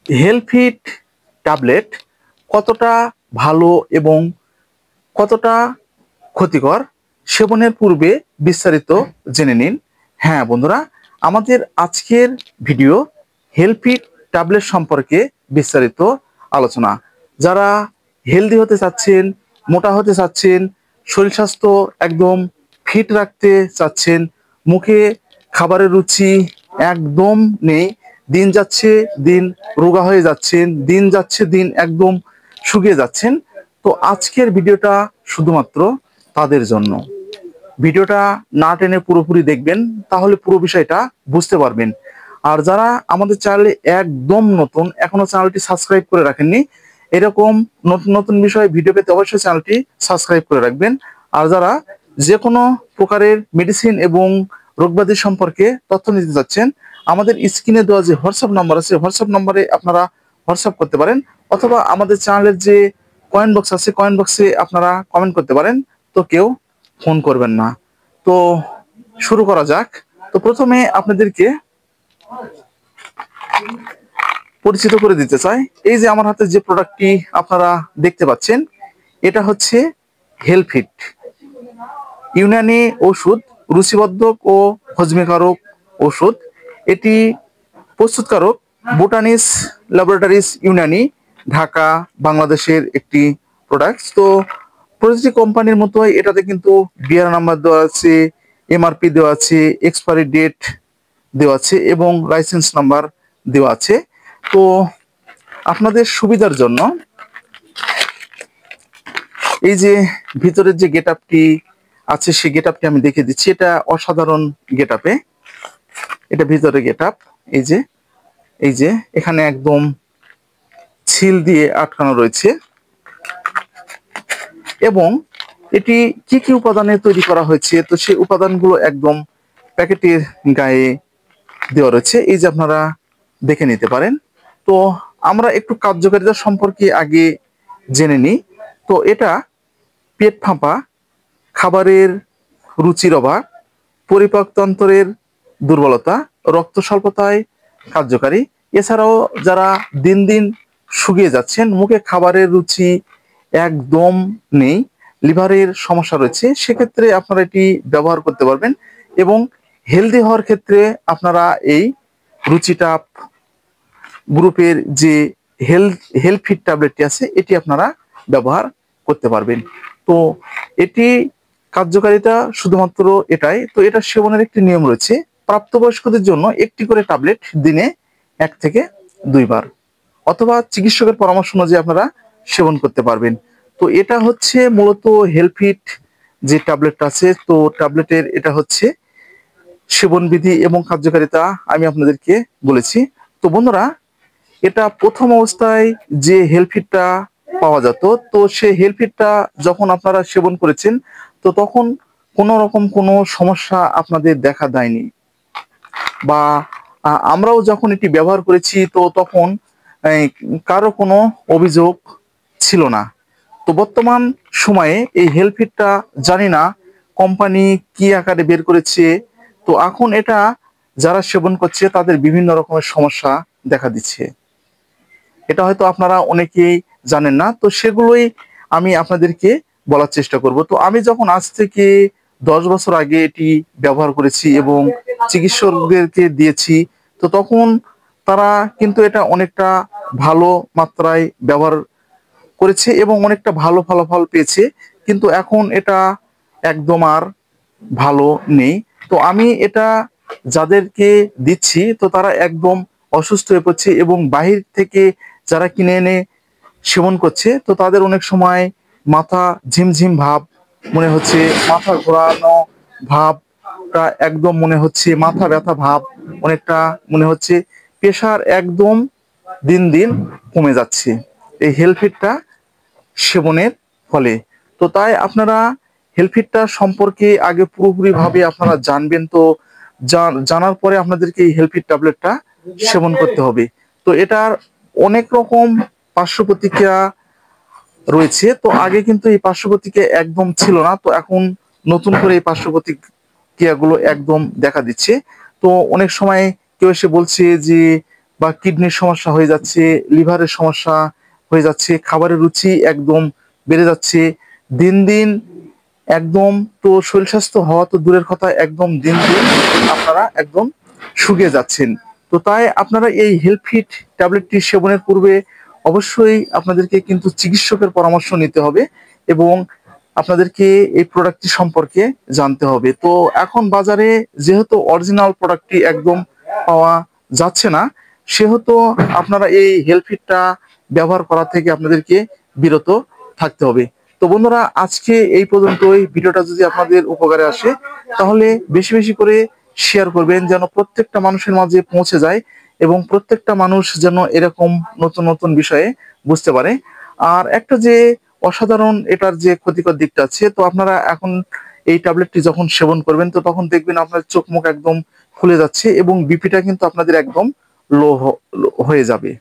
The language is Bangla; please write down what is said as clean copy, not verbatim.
হেলফিট ট্যাবলেট কতটা ভালো এবং কতটা ক্ষতিকর সেবনের পূর্বে বিস্তারিত জেনে নিন। হ্যাঁ বন্ধুরা, আমাদের আজকের ভিডিও হেলফিট ট্যাবলেট সম্পর্কে বিস্তারিত আলোচনা। যারা হেলদি হতে চাচ্ছেন, মোটা হতে চাচ্ছেন, শরীর স্বাস্থ্য একদম ফিট রাখতে চাচ্ছেন, মুখে খাবারের রুচি একদম নেই, দিন যাচ্ছে দিন রোগা হয়ে যাচ্ছেন, দিন যাচ্ছে দিন একদম শুকিয়ে যাচ্ছেন, তো আজকের ভিডিওটা শুধুমাত্র তাদের জন্য। ভিডিওটা না টেনে পুরোপুরি দেখবেন, তাহলে পুরো বিষয়টা বুঝতে পারবেন। আর যারা আমাদের চ্যানেলে একদম নতুন, এখনো চ্যানেলটি সাবস্ক্রাইব করে রাখেননি, এরকম নতুন নতুন বিষয়ে ভিডিও পেতে অবশ্যই চ্যানেলটি সাবস্ক্রাইব করে রাখবেন। আর যারা যে কোনো প্রকারের মেডিসিন এবং রোগব্যাধি সম্পর্কে তথ্য নিতে চাচ্ছেন, আমাদের স্ক্রিনে দেওয়া যে হোয়াটসঅ্যাপ নাম্বার আছে, হোয়াটসঅ্যাপ নাম্বারে আপনারা হোয়াটসঅ্যাপ করতে পারেন, অথবা আমাদের চ্যানেলের যে কয়েন বক্স আছে, কয়েন বক্সে আপনারা কমেন্ট করতে পারেন। তো কেউ ফোন করবেন না। তো শুরু করা যাক। তো প্রথমে আপনাদেরকে পরিচিত করে দিতে চাই, এই যে আমার হাতে যে প্রোডাক্টটি আপনারা দেখতে পাচ্ছেন, এটা হচ্ছে হেলফিট ইউনানি ওষুধ, রুচিবর্ধক ও হজমিকারক ওষুধ। এটি প্রস্তুতকারক বোটানিস ল্যাবরেটরিজ ইউনানি, ঢাকা, বাংলাদেশের একটি প্রোডাক্ট। তো প্রতিটি কোম্পানির মতোই এটাতে কিন্তু বিআর নাম্বার দেওয়া আছে, এমআরপি দেওয়া আছে, এক্সপায়ারি ডেট দেওয়া আছে এবং লাইসেন্স নাম্বার দেওয়া আছে। তো আপনাদের সুবিধার জন্য এই যে ভিতরের যে গেট আপটি আছে, সেই গেট আপটি আমি দেখে দিচ্ছি। এটা অসাধারণ গেট আপে, এটা ভিতরে গেট আপ। এই যে এখানে একদম ছিল দিয়ে আটকানো রয়েছে, এবং এটি কি কি উপাদানে তৈরি করা হয়েছে, তো সেই উপাদানগুলো একদম প্যাকেটের গায়ে দেওয়া রয়েছে, এই যে আপনারা দেখে নিতে পারেন। তো আমরা একটু কার্যকারিতা সম্পর্কে আগে জেনে নিই। তো এটা পেট ফাঁপা, খাবারের রুচির অভাব, পরিপাকতন্ত্রের দুর্বলতা, রক্ত স্বল্পতায় কার্যকারী। এছাড়াও যারা দিন দিন শুকিয়ে যাচ্ছেন, মুখে খাবারের রুচি একদম নেই, লিভারের সমস্যা রয়েছে, সেক্ষেত্রে আপনারা এটি ব্যবহার করতে পারবেন। এবং হেলদি হওয়ার ক্ষেত্রে আপনারা এই রুচিটাপ গ্রুপের যে হেলফিট ট্যাবলেটটি আছে, এটি আপনারা ব্যবহার করতে পারবেন। তো এটি কার্যকারিতা শুধুমাত্র এটাই। তো এটা সেবনের একটি নিয়ম রয়েছে। প্রাপ্তবয়স্কদের জন্য একটি করে ট্যাবলেট দিনে 1 থেকে 2 বার, অথবা চিকিৎসকের পরামর্শ অনুযায়ী আপনারা সেবন করতে পারবেন। তো এটা হচ্ছে মূলত হেলফিট যে ট্যাবলেটটা আছে, তো ট্যাবলেটের এটা হচ্ছে সেবন বিধি এবং কার্যকারিতা আমি আপনাদেরকে বলেছি। তো বন্ধুরা, এটা প্রথম অবস্থায় যে হেলফিটটা পাওয়া যেত, তো সেই হেলফিটটা যখন আপনারা সেবন করেছেন, তো তখন কোনো রকম কোনো সমস্যা আপনাদের দেখা দেয়নি, বা আমরাও যখন এটি ব্যবহার করেছি, তো তখন কারো কোনো অভিযোগ ছিল না। তো বর্তমান সময়ে এই হেলফিটটা জানি না কোম্পানি কি আকারে বের করেছে, তো এখন এটা যারা সেবন করছে তাদের বিভিন্ন রকমের সমস্যা দেখা দিচ্ছে। এটা হয়তো আপনারা অনেকেই জানেন না, তো সেগুলোই আমি আপনাদেরকে বলার চেষ্টা করব। তো আমি যখন আজ থেকে 10 বছর আগে এটি ব্যবহার করেছি এবং চিকিৎসকদেরকে দিয়েছি, তো তখন তারা কিন্তু এটা অনেকটা ভালো মাত্রায় ব্যবহার করেছে এবং অনেকটা ভালো ফলাফল পেয়েছে। কিন্তু এখন এটা একদম আর ভালো নেই। তো আমি এটা যাদেরকে দিচ্ছি, তো তারা একদম অসুস্থ হয়ে পড়ছে, এবং বাহির থেকে যারা কিনে এনে সেবন করছে, তো তাদের অনেক সময় মাথা ঝিমঝিম ভাব মনে হচ্ছে, মাথা ঘোরানো ভাবটা একদম মনে হচ্ছে, মাথা ব্যথা ভাব অনেকটা মনে হচ্ছে, প্রেশার একদম দিন দিন কমে যাচ্ছে এই হেলফিটটা সেবনের ফলে। তো তাই আপনারা হেলফিটটা সম্পর্কে আগে পুরোপুরি ভাবে আপনারা জানবেন। তো জানার পরে আপনাদেরকে এই হেলফিট ট্যাবলেটটা সেবন করতে হবে। তো এটার অনেক রকম পার্শ্ব প্রতিক্রিয়া রয়েছে। তো আগে কিন্তু এই পার্শ্ব প্রতিক্রিয়া একদম ছিল না, তো এখন নতুন করে এই পার্শ্ব প্রতিক্রিয়াগুলো একদম দেখা দিচ্ছে। তো অনেক সময় কেউ এসে বলছে যে বা কিডনির সমস্যা হয়ে যাচ্ছে, লিভারের সমস্যা হয়ে যাচ্ছে, খাবারের রুচি একদম বেড়ে যাচ্ছে দিন দিন, একদম তো শরীর স্বাস্থ্য হওয়া তো দূরের কথা, একদম দিন দিন আপনারা একদম শুকিয়ে যাচ্ছেন। তো তাই আপনারা এই হেলথ ফিট ট্যাবলেটটি সেবনের পূর্বে অবশ্যই আপনাদেরকে কিন্তু চিকিৎসকের পরামর্শ নিতে হবে এবং আপনাদেরকে এই প্রোডাক্টটি সম্পর্কে জানতে হবে। তো এখন বাজারে যেহেতু অরিজিনাল প্রোডাক্টটি একদম পাওয়া যাচ্ছে না, সেহেতু আপনারা এই হেলথ ফিটটা ব্যবহার করা থেকে আপনাদেরকে বিরত থাকতে হবে। তো বন্ধুরা, আজকে এই পর্যন্তই। ভিডিওটা যদি আপনাদের উপকারে আসে তাহলে বেশি বেশি করে শেয়ার করবেন, যেন প্রত্যেকটা মানুষের মাঝে পৌঁছে যায় এবং প্রত্যেকটা মানুষ যেন এরকম নতুন নতুন বিষয়ে বুঝতে পারে। আর একটা যে অসাধারণ এটার যে ক্ষতিকর দিকটা আছে, তো আপনারা এখন এই ট্যাবলেটটি যখন সেবন করবেন তো তখন দেখবেন আপনার চোখ মুখ একদম ফুলে যাচ্ছে এবং বিপিটা কিন্তু আপনাদের একদম লো হয়ে যাবে।